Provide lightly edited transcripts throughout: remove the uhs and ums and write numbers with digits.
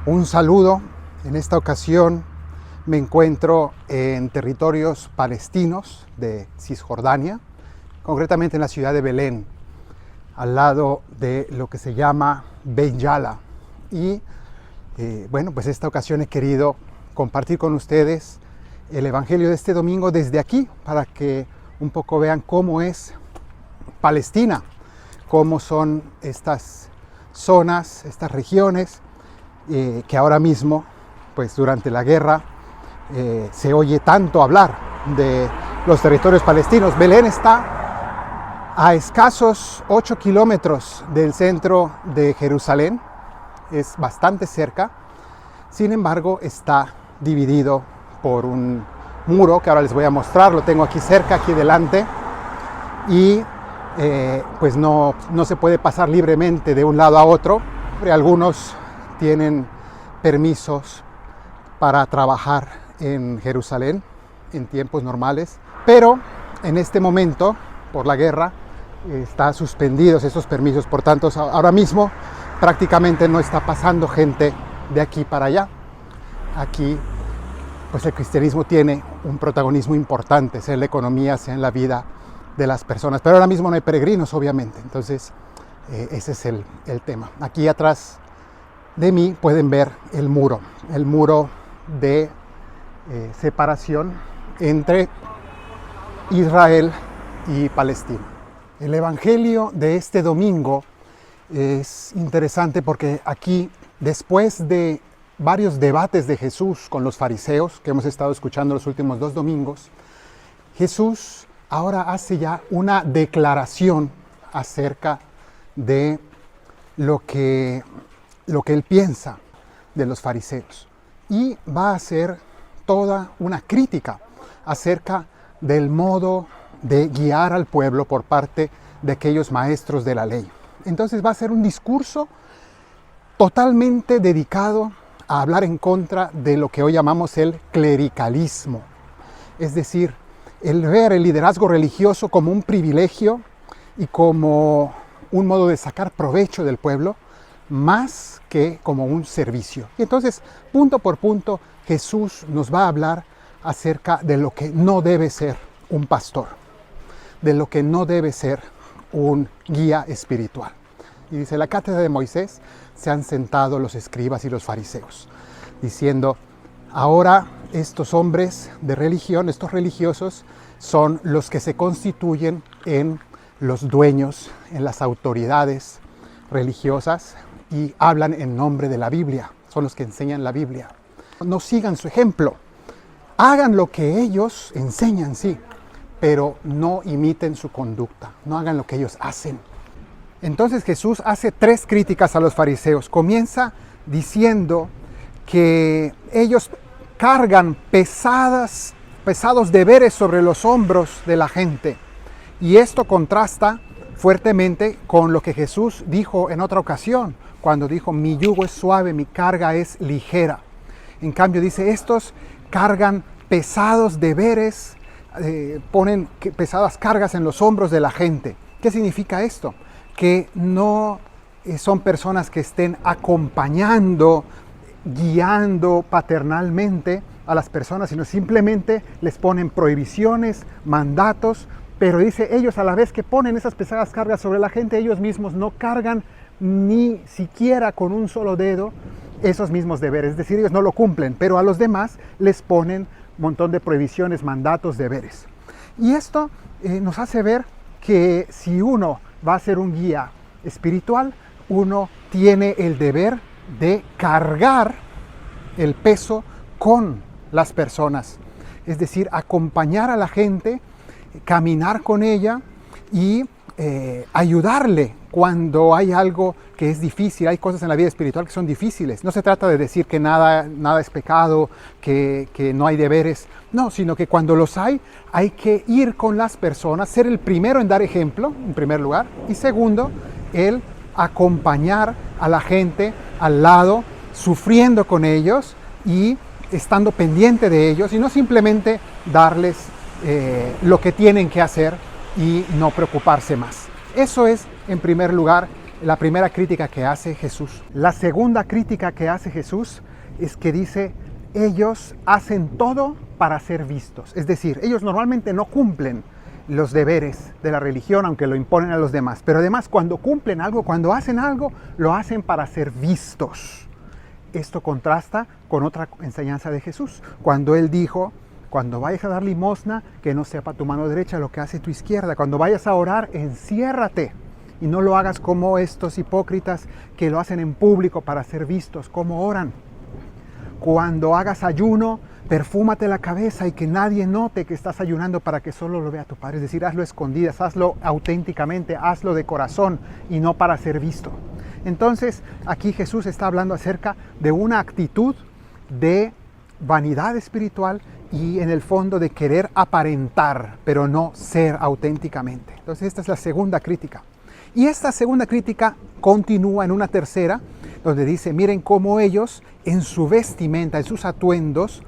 Un saludo. En esta ocasión me encuentro en territorios palestinos de Cisjordania, concretamente en la ciudad de Belén, al lado de lo que se llama Beit Yala. Y pues esta ocasión he querido compartir con ustedes el evangelio de este domingo desde aquí, para que un poco vean cómo es Palestina, cómo son estas zonas, estas regiones que ahora mismo, pues durante la guerra, se oye tanto hablar de los territorios palestinos. Belén está a escasos 8 kilómetros del centro de Jerusalén, es bastante cerca. Sin embargo, está dividido por un muro que ahora les voy a mostrar, lo tengo aquí cerca, aquí delante, y pues no se puede pasar libremente de un lado a otro. Algunos tienen permisos para trabajar en Jerusalén en tiempos normales, pero en este momento, por la guerra, están suspendidos esos permisos. Por tanto, ahora mismo prácticamente no está pasando gente de aquí para allá. Aquí pues el cristianismo tiene un protagonismo importante, sea en la economía, sea en la vida de las personas, pero ahora mismo no hay peregrinos, obviamente. Entonces ese es el tema. Aquí atrás de mí pueden ver el muro de separación entre Israel y Palestina. El evangelio de este domingo es interesante porque aquí, después de varios debates de Jesús con los fariseos que hemos estado escuchando los últimos 2 domingos, Jesús ahora hace ya una declaración acerca de lo que él piensa de los fariseos, y va a hacer toda una crítica acerca del modo de guiar al pueblo por parte de aquellos maestros de la ley. Entonces va a ser un discurso totalmente dedicado a hablar en contra de lo que hoy llamamos el clericalismo, es decir, el ver el liderazgo religioso como un privilegio y como un modo de sacar provecho del pueblo, más que como un servicio. Y entonces, punto por punto, Jesús nos va a hablar acerca de lo que no debe ser un pastor, de lo que no debe ser un guía espiritual. Y dice: la cátedra de Moisés se han sentado los escribas y los fariseos, diciendo: ahora estos hombres de religión, estos religiosos, son los que se constituyen en los dueños, en las autoridades religiosas, y hablan en nombre de la Biblia, son los que enseñan la Biblia. No sigan su ejemplo, hagan lo que ellos enseñan, sí, pero no imiten su conducta, no hagan lo que ellos hacen. Entonces Jesús hace 3 críticas a los fariseos. Comienza diciendo que ellos cargan pesados deberes sobre los hombros de la gente, y esto contrasta fuertemente con lo que Jesús dijo en otra ocasión, cuando dijo: mi yugo es suave, mi carga es ligera. En cambio dice: estos cargan pesados deberes, ponen pesadas cargas en los hombros de la gente. ¿Qué significa esto? Que no son personas que estén acompañando, guiando paternalmente a las personas, sino simplemente les ponen prohibiciones, mandatos. Pero dice, ellos a la vez que ponen esas pesadas cargas sobre la gente, ellos mismos no cargan ni siquiera con un solo dedo esos mismos deberes. Es decir, ellos no lo cumplen, pero a los demás les ponen un montón de prohibiciones, mandatos, deberes. Y esto nos hace ver que si uno va a ser un guía espiritual, uno tiene el deber de cargar el peso con las personas. Es decir, acompañar a la gente, caminar con ella y ayudarle cuando hay algo que es difícil. Hay cosas en la vida espiritual que son difíciles. No se trata de decir que nada es pecado, que no hay deberes. No, sino que cuando los hay que ir con las personas, ser el primero en dar ejemplo, en primer lugar, y segundo, el acompañar a la gente al lado, sufriendo con ellos y estando pendiente de ellos, y no simplemente darles lo que tienen que hacer y no preocuparse más. Eso es, en primer lugar, la primera crítica que hace Jesús. La segunda crítica que hace Jesús es que dice, ellos hacen todo para ser vistos. Es decir, ellos normalmente no cumplen los deberes de la religión, aunque lo imponen a los demás. Pero además, cuando cumplen algo, cuando hacen algo, lo hacen para ser vistos. Esto contrasta con otra enseñanza de Jesús, cuando Él dijo, cuando vayas a dar limosna, que no sepa tu mano derecha lo que hace tu izquierda. Cuando vayas a orar, enciérrate y no lo hagas como estos hipócritas que lo hacen en público para ser vistos, como oran. Cuando hagas ayuno, perfúmate la cabeza y que nadie note que estás ayunando para que solo lo vea tu Padre. Es decir, hazlo a escondidas, hazlo auténticamente, hazlo de corazón y no para ser visto. Entonces, aquí Jesús está hablando acerca de una actitud de vanidad espiritual y en el fondo de querer aparentar, pero no ser auténticamente. Entonces, esta es la segunda crítica. Y esta segunda crítica continúa en una tercera, donde dice, miren cómo ellos en su vestimenta, en sus atuendos,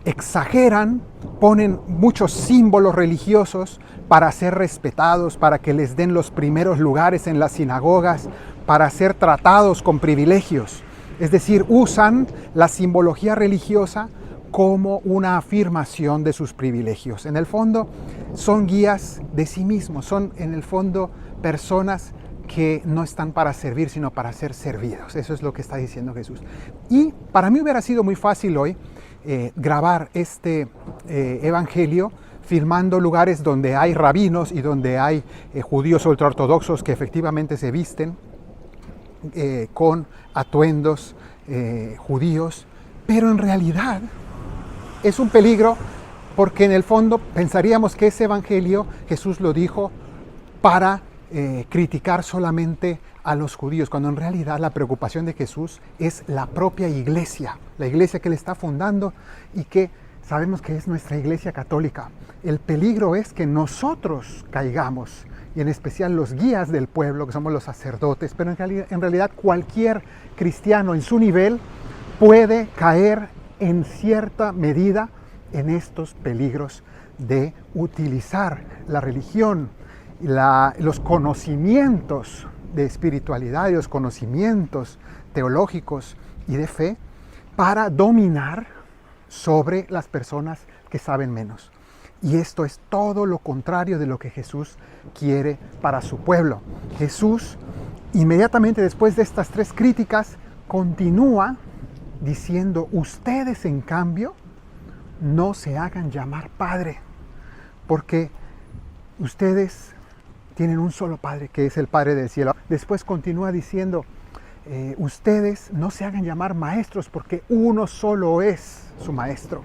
exageran, ponen muchos símbolos religiosos para ser respetados, para que les den los primeros lugares en las sinagogas, para ser tratados con privilegios. Es decir, usan la simbología religiosa como una afirmación de sus privilegios. En el fondo, son guías de sí mismos, son en el fondo personas que no están para servir, sino para ser servidos. Eso es lo que está diciendo Jesús. Y para mí hubiera sido muy fácil hoy grabar este evangelio filmando lugares donde hay rabinos y donde hay judíos ultraortodoxos que efectivamente se visten con atuendos judíos, pero en realidad es un peligro porque en el fondo pensaríamos que ese evangelio Jesús lo dijo para criticar solamente a los judíos, cuando en realidad la preocupación de Jesús es la propia iglesia, la iglesia que Él está fundando y que sabemos que es nuestra iglesia católica. El peligro es que nosotros caigamos, y en especial los guías del pueblo, que somos los sacerdotes, pero en realidad cualquier cristiano en su nivel puede caer en cierta medida en estos peligros de utilizar la religión, los conocimientos de espiritualidad y los conocimientos teológicos y de fe para dominar sobre las personas que saben menos. Y esto es todo lo contrario de lo que Jesús quiere para su pueblo. Jesús, inmediatamente después de estas tres críticas, continúa diciendo, ustedes en cambio no se hagan llamar Padre, porque ustedes tienen un solo Padre, que es el Padre del cielo. Después continúa diciendo, ustedes no se hagan llamar maestros, porque uno solo es su maestro.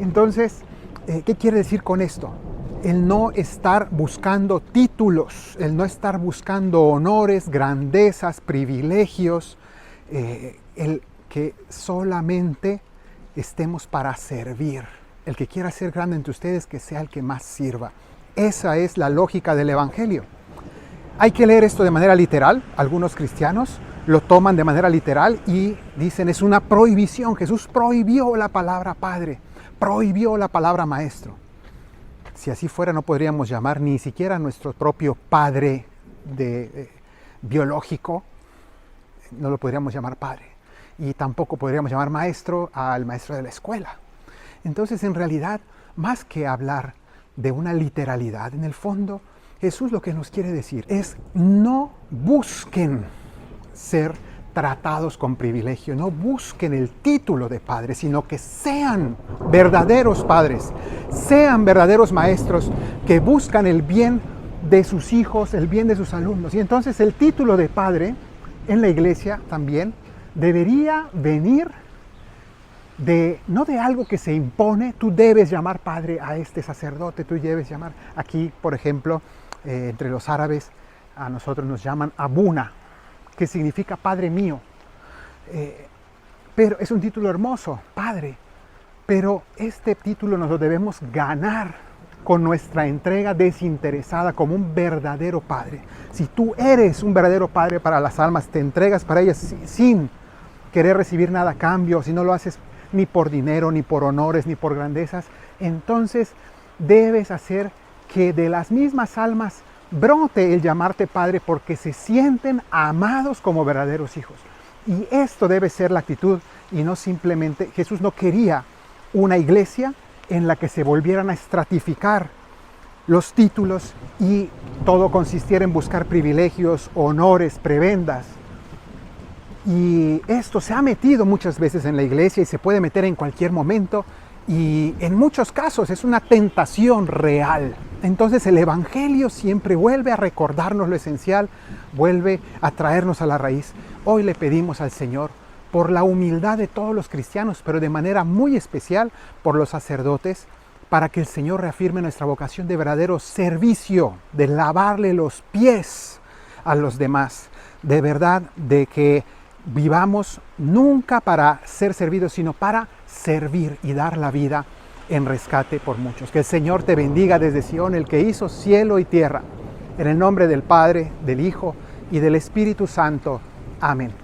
Entonces, ¿qué quiere decir con esto? El no estar buscando títulos, el no estar buscando honores, grandezas, privilegios, el que solamente estemos para servir. El que quiera ser grande entre ustedes, que sea el que más sirva. Esa es la lógica del Evangelio. Hay que leer esto de manera literal. Algunos cristianos lo toman de manera literal y dicen es una prohibición. Jesús prohibió la palabra Padre, prohibió la palabra Maestro. Si así fuera, no podríamos llamar ni siquiera a nuestro propio Padre biológico, no lo podríamos llamar Padre. Y tampoco podríamos llamar Maestro al maestro de la escuela. Entonces, en realidad, más que hablar de una literalidad, en el fondo, Jesús lo que nos quiere decir es no busquen ser tratados con privilegio, no busquen el título de padre, sino que sean verdaderos padres, sean verdaderos maestros que buscan el bien de sus hijos, el bien de sus alumnos. Y entonces el título de padre en la iglesia también debería venir no de algo que se impone. Tú debes llamar padre a este sacerdote, tú debes llamar, aquí por ejemplo, entre los árabes a nosotros nos llaman abuna, que significa padre mío, pero es un título hermoso, padre, pero este título nos lo debemos ganar con nuestra entrega desinteresada como un verdadero padre. Si tú eres un verdadero padre para las almas, te entregas para ellas sin querer recibir nada a cambio, si no lo haces ni por dinero, ni por honores, ni por grandezas, entonces debes hacer que de las mismas almas brote el llamarte Padre porque se sienten amados como verdaderos hijos. Y esto debe ser la actitud y no simplemente, Jesús no quería una iglesia en la que se volvieran a estratificar los títulos y todo consistiera en buscar privilegios, honores, prebendas. Y esto se ha metido muchas veces en la iglesia y se puede meter en cualquier momento y en muchos casos es una tentación real. Entonces el Evangelio siempre vuelve a recordarnos lo esencial, vuelve a traernos a la raíz. Hoy le pedimos al Señor por la humildad de todos los cristianos, pero de manera muy especial por los sacerdotes, para que el Señor reafirme nuestra vocación de verdadero servicio, de lavarle los pies a los demás, de verdad, de que vivamos nunca para ser servidos, sino para servir y dar la vida en rescate por muchos. Que el Señor te bendiga desde Sion, el que hizo cielo y tierra. En el nombre del Padre, del Hijo y del Espíritu Santo. Amén.